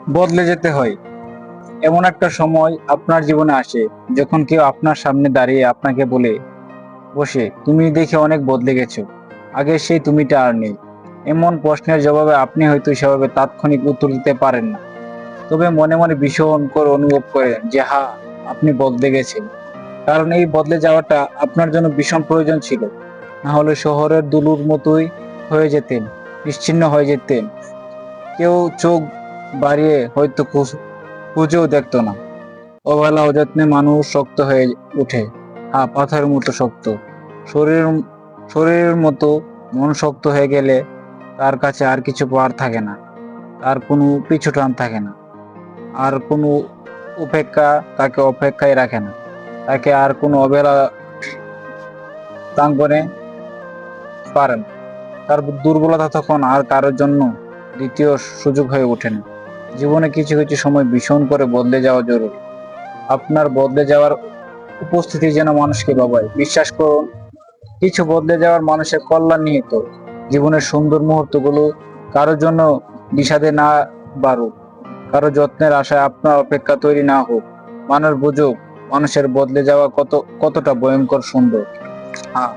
বদলে যেতে হয়। এমন একটা সময় আপনার জীবনে আসে যখন কেউ আপনার সামনে দাঁড়িয়ে আপনাকে বলে বসে, তুমি দেখে অনেক বদলে গেছো, আগের সেই তুমিটা আর নেই। এমন প্রশ্নের জবাবে আপনি হয়তো সেভাবে তাৎক্ষণিক উত্তর দিতে পারেন না, তবে মনে মনে ভীষণ করে অনুভব করেন যে হ্যাঁ, আপনি বদলে গেছেন। কারণ এই বদলে যাওয়াটা আপনার জন্য ভীষণ প্রয়োজন ছিল। না হলে শহরের দুলুর মতোই হয়ে যেতেন, নিশ্চিহ্ন হয়ে যেতেন। কেউ চোখ বাড়িয়ে হয়তো খুঁজেও দেখতো না। অবহেলা অযত্নে মানুষ শক্ত হয়ে ওঠে। হ্যাঁ, পাথরের মতো শক্ত। শরীর শরীরের মতো মন শক্ত হয়ে গেলে তার কাছে আর কিছু পাওয়ার থাকে না। তার কোনো পিছু টান থাকে না। আর কোনো উপেক্ষা তাকে অপেক্ষায় রাখে না। তাকে আর কোনো অবহেলা প্রাঙ্গণে পারে না। তার দুর্বলতা তখন আর কারোর জন্য দ্বিতীয় সুযোগ হয়ে ওঠে না। জীবনে কিছু কিছু সময় ভীষণ করে বদলে যাওয়া জরুরি। আপনার বদলে যাওয়ার উপস্থিতি যেন মানুষকে ভাবায়। বিশ্বাস করুন, কিছু বদলে যাওয়ার মানুষের কল্যাণ নিহিত। জীবনের সুন্দর মুহূর্তগুলো কারোর জন্য বিষাদে না বাড়ুক, কারো যত্নের আশায় আপনার অপেক্ষা তৈরি না হোক। মানুষ বুঝুক মানুষের বদলে যাওয়া কতটা ভয়ঙ্কর সুন্দর। হ্যাঁ,